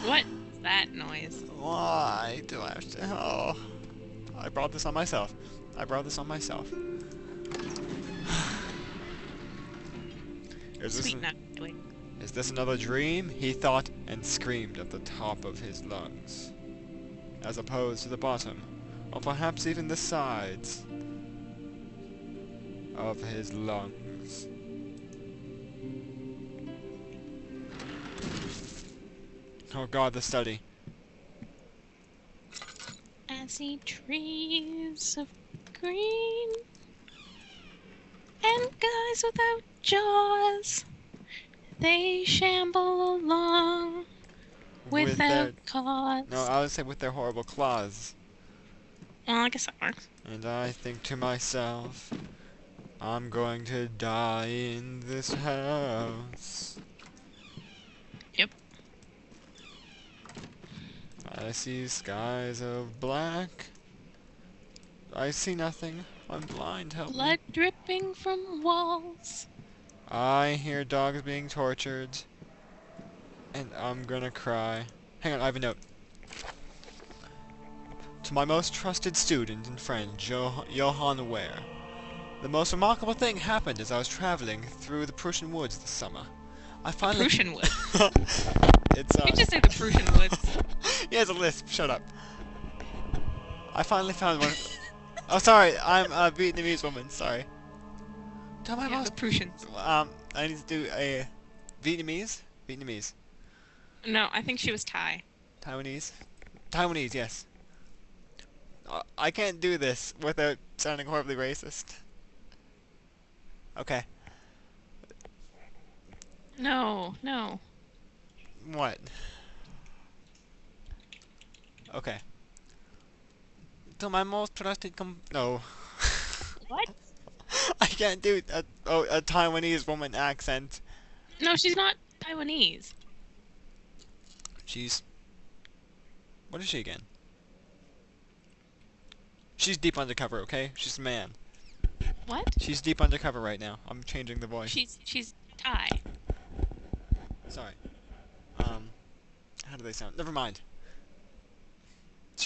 What is that noise? Why do I have to? Oh, I brought this on myself. I brought this on myself. Is this Sweet Natalie. is this another dream? He thought and screamed at the top of his lungs, as opposed to the bottom, or perhaps even the sides of his lungs. Oh God, the study. I see trees of green and guys without jaws. They shamble along With their without cause. no, I would say with their horrible claws. Well, I guess that works. And I think to myself, I'm going to die in this house. Yep. I see skies of black. I see nothing. I'm blind, help me. Blood dripping from walls. I hear dogs being tortured. And I'm gonna cry. Hang on, I have a note. To my most trusted student and friend, Johann Ware. The most remarkable thing happened as I was traveling through the Prussian woods this summer. I finally... Prussian woods. It's, You just say the Prussian woods. He has a lisp, shut up. I finally found one... Oh, sorry, I'm a Vietnamese woman, sorry. To my Yeah, most... the Prussians. I need to do a... Vietnamese? Vietnamese. No, I think she was Thai. Taiwanese? Taiwanese, yes. I can't do this without sounding horribly racist. Okay. No. What? Okay. To my most trusted no. What? I can't do a Taiwanese woman accent. No, she's not Taiwanese. She's... What is she again? She's deep undercover, okay? She's a man. What? She's deep undercover right now. I'm changing the voice. She's Thai. Sorry. How do they sound? Never mind.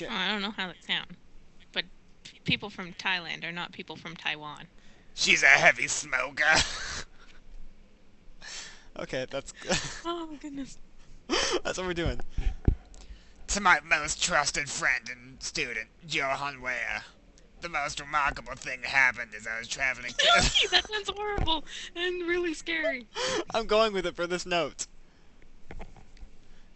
Oh, I don't know how they sound. But people from Thailand are not people from Taiwan. She's a heavy smoker. Okay, that's Oh, goodness. that's what we're doing. To my most trusted friend and student, Johann Ware. The most remarkable thing happened as I was traveling through... That sounds horrible and really scary. I'm going with it for this note.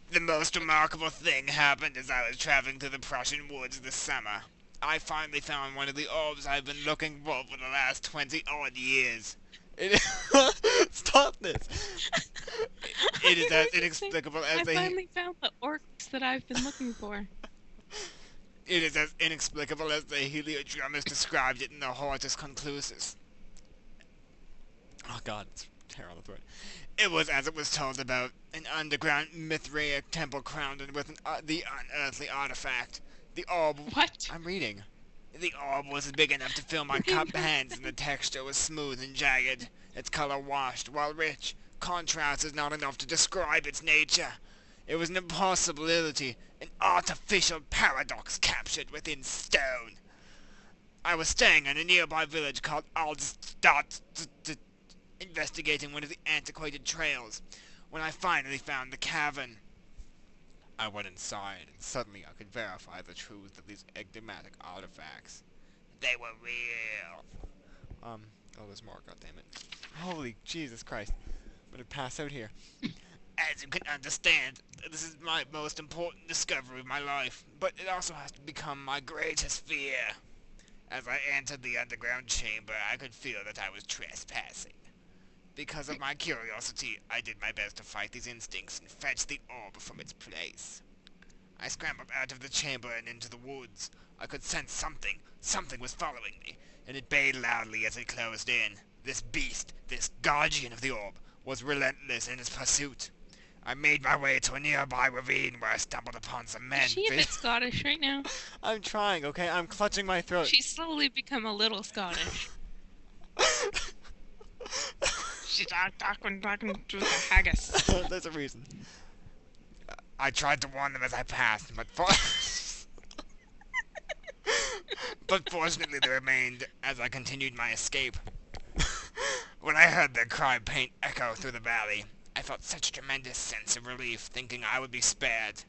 The most remarkable thing happened as I was traveling through the Prussian woods this summer. I finally found one of the orbs I've been looking for the last 20-odd years. Stop this! It is as inexplicable as I finally found the orcs that I've been looking for. It is as inexplicable as the heliodrumist described it in the Hortus Conclusus. Oh God, it's hair on the throat. It was as it was told about an underground Mithraic temple crowned with the unearthly artifact. The orb... What? I'm reading. The orb was big enough to fill my cupped hands, and the texture was smooth and jagged. Its color washed, while rich. Contrast is not enough to describe its nature. It was an impossibility, an artificial paradox captured within stone. I was staying in a nearby village called Aldstadt, investigating one of the antiquated trails, when I finally found the cavern. I went inside, and suddenly I could verify the truth of these enigmatic artifacts. They were real. Oh, there's more, goddammit. Holy Jesus Christ. I'm gonna pass out here. As you can understand, this is my most important discovery of my life, but it also has to become my greatest fear. As I entered the underground chamber, I could feel that I was trespassing. Because of my curiosity, I did my best to fight these instincts and fetch the orb from its place. I scrambled out of the chamber and into the woods. I could sense something. Something was following me, and it bayed loudly as it closed in. This beast, this guardian of the orb, was relentless in its pursuit. I made my way to a nearby ravine where I stumbled upon some men. Is she a bit Scottish right now? I'm trying, okay? I'm clutching my throat. She's slowly become a little Scottish. She's talking to the haggis. There's a reason. I tried to warn them as I passed, but but fortunately they remained as I continued my escape. When I heard their cry paint echo through the valley, I felt such a tremendous sense of relief, thinking I would be spared.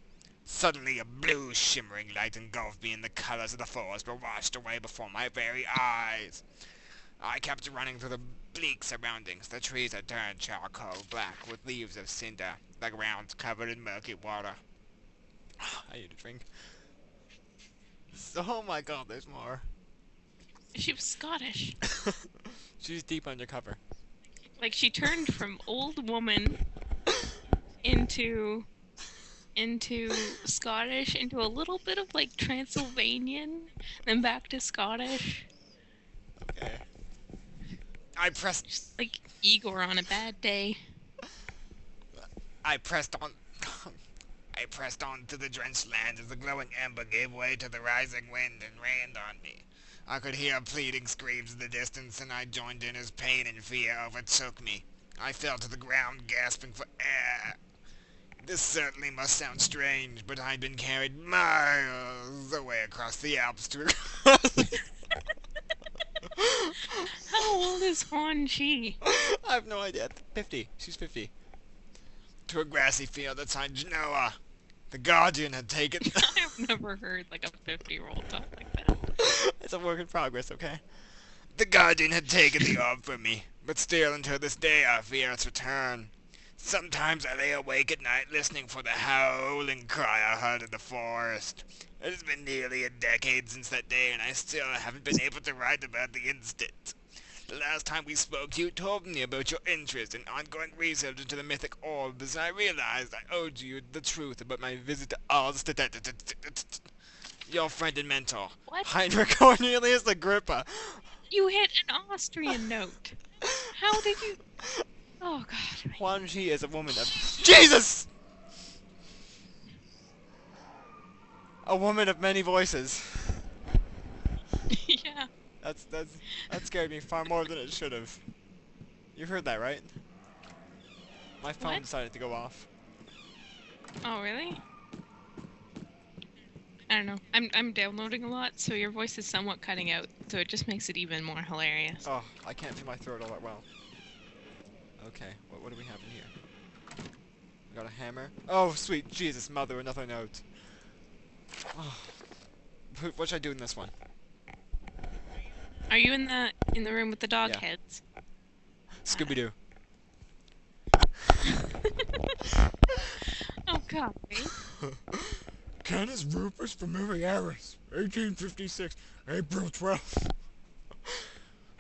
Suddenly a blue shimmering light engulfed me, and the colors of the forest were washed away before my very eyes. I kept running through the bleak surroundings. The trees had turned charcoal black with leaves of cinder, the ground covered in murky water. I need a drink. Oh my god, there's more. She was Scottish. She's deep undercover. Like, she turned from old woman into Scottish, into a little bit of, like, Transylvanian, then back to Scottish. Okay. I pressed... Just like Igor on a bad day. I pressed on to the drenched land as the glowing ember gave way to the rising wind and rained on me. I could hear pleading screams in the distance, and I joined in as pain and fear overtook me. I fell to the ground, gasping for air. This certainly must sound strange, but I'd been carried miles away across the Alps to... How old is Huan Chi? I have no idea. 50. She's 50. To a grassy field outside Genoa. The Guardian had taken... I've never heard, like, a 50-year-old talk like that. It's a work in progress, okay? The Guardian had taken the orb from me, but still until this day I fear its return. Sometimes I lay awake at night listening for the howling cry I heard in the forest. It has been nearly a decade since that day, and I still haven't been able to write about the incident. The last time we spoke, you told me about your interest in ongoing research into the mythic orbs, and I realized I owed you the truth about my visit to your friend and mentor, What? Heinrich Cornelius Agrippa. You hit an Austrian note. How did you... Oh, God. Huan Chi is a woman of... Jesus! A woman of many voices. Yeah. That scared me far more than it should have. You heard that, right? My phone What? decided to go off. Oh, really? I don't know. I'm downloading a lot, so your voice is somewhat cutting out, so it just makes it even more hilarious. Oh, I can't feel my throat all that well. Okay, what do we have in here? We got a hammer. Oh, sweet Jesus, mother, another note. Oh. What should I do in this one? Are you in the room with the dog Yeah. heads? Scooby-Doo. Oh, God. Canis Rupus Familiaris, 1856, April 12th.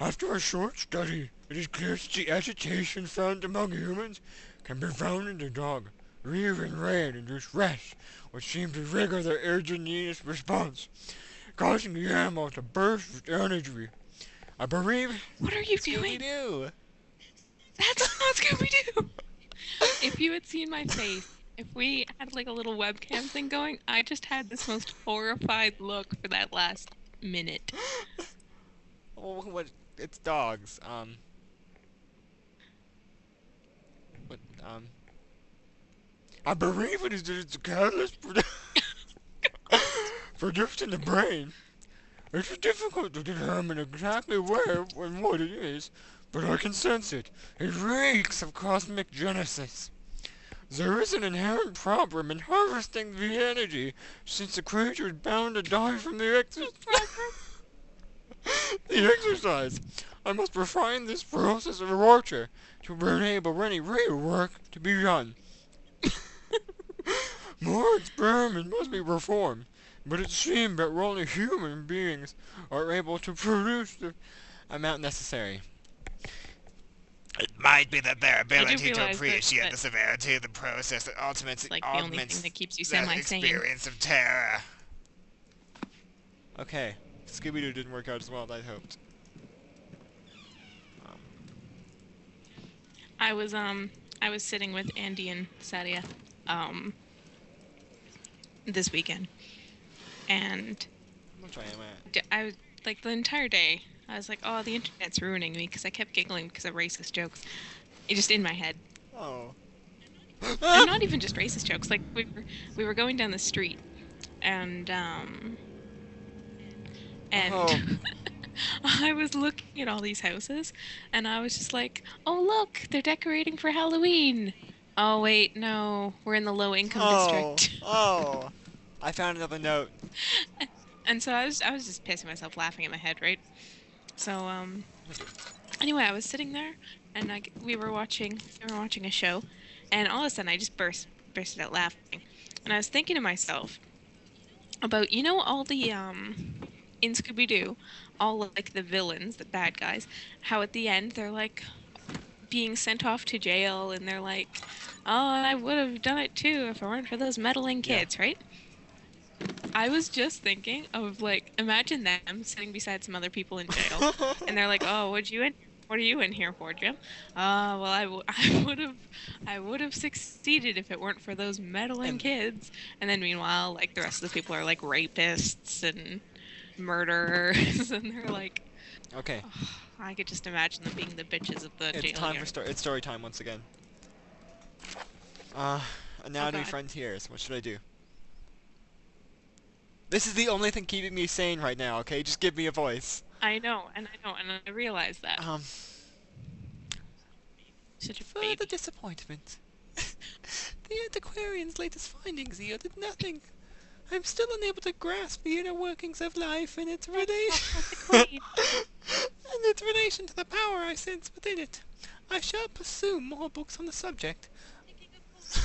After a short study, it is clear that the agitation found among humans can be found in the dog, rearing rain and distress, which seems to trigger their urgent response, causing the animal to burst with energy. I believe... What are you doing? Scooby-Doo! That's not Scooby-Doo! If you had seen my face, if we had like a little webcam thing going, I just had this most horrified look for that last minute. Oh, what? It's dogs. I believe it is that it's a catalyst produced in the brain. It's difficult to determine exactly where and what it is, but I can sense it. It reeks of cosmic genesis. There is an inherent problem in harvesting the energy, since the creature is bound to die from the exercise. I must refine this process of torture to enable any real work to be done. More experiments must be performed, but it seems that only human beings are able to produce the amount necessary. It might be that their ability to appreciate the severity of the process that ultimately like the only thing that keeps you semi-sane. Experience of terror. Okay, Scooby-Doo didn't work out as well as I hoped. I was sitting with Andy and Sadia, this weekend, and How much I am at? I was like the entire day. I was like, "Oh, the internet's ruining me," because I kept giggling because of racist jokes. just in my head. Oh. And Ah! not even just racist jokes. Like we were going down the street and Oh. and I was looking at all these houses and I was just like, "Oh, look, they're decorating for Halloween." Oh, wait, no. We're in the low income Oh. district. Oh. I found another note. And so I was just pissing myself laughing in my head, right? So anyway, I was sitting there and we were watching a show and all of a sudden I just bursted out laughing. And I was thinking to myself about all the in Scooby-Doo, all like the villains, the bad guys, how at the end they're like being sent off to jail and they're like, "Oh, I would have done it too if it weren't for those meddling Yeah. kids," right? I was just thinking of like imagine them sitting beside some other people in jail and they're like, "Oh, what are you in here for, Jim?" Well, I would have succeeded if it weren't for those meddling And kids." And then meanwhile, like the rest of the people are like rapists and murderers and they're like, okay, oh, I could just imagine them being the bitches of the it's jail time for yard. it's story time once again. Uh, Oh Anatomy God. Frontiers. What should I do? This is the only thing keeping me sane right now. Okay, just give me a voice. I know, and I realize that. Um, Such a further baby. disappointment. The antiquarian's latest findings yielded nothing. I'm still unable to grasp the inner workings of life and its Oh, relation the queen. and its relation to the power I sense within it. I shall pursue more books on the subject.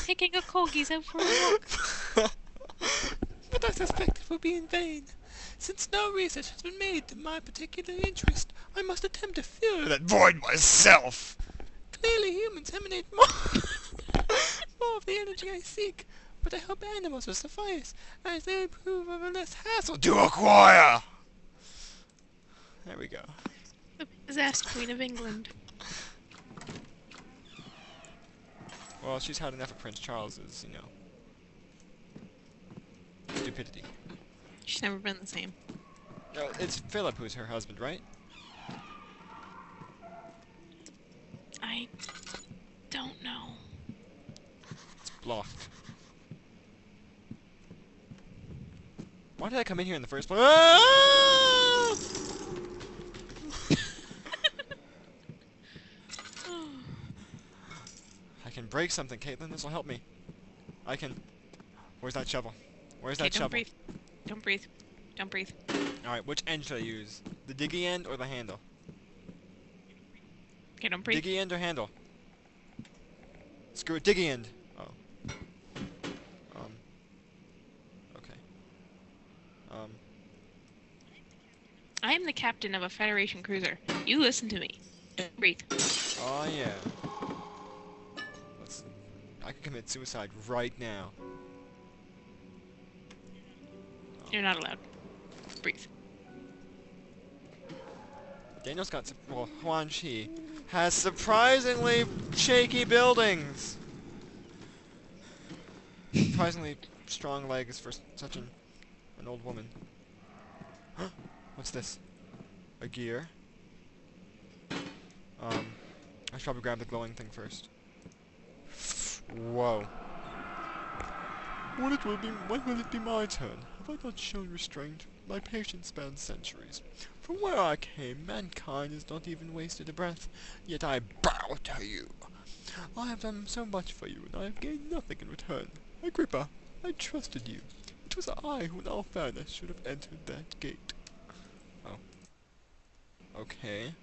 Taking a corgi's out for a walk. But I suspect it will be in vain. Since no research has been made in my particular interest, I must attempt to fill that void myself. Clearly humans emanate more of the energy I seek, but I hope animals will suffice, as they prove of a less hassle to acquire. There we go. The possessed Queen of England. Well, she's had enough of Prince Charles's, stupidity. She's never been the same. It's Philip who's her husband, right? I don't know. It's blocked. Why did I come in here in the first place? Ah! I can break something, Kaitlyn. This will help me. I can... Where's that shovel? Where's Okay, that don't shovel? breathe. Don't breathe. Don't breathe. Alright, which end should I use? The diggy end or the handle? Okay, don't breathe. Diggy end or handle? Screw it, diggy end. Oh. Okay. I am the captain of a Federation cruiser. You listen to me. Don't breathe. Oh yeah. I could commit suicide right now. You're not allowed. Breathe. Daniel's got, well, Huan Chi has surprisingly shaky buildings. Surprisingly strong legs for such an old woman. What's this? A gear? I should probably grab the glowing thing first. Whoa. When will it be my turn? Have I not shown restraint? My patience spans centuries. From where I came, mankind has not even wasted a breath, yet I bow to you. I have done so much for you, and I have gained nothing in return. Agrippa, I trusted you. It was I who in all fairness should have entered that gate. Oh. Okay.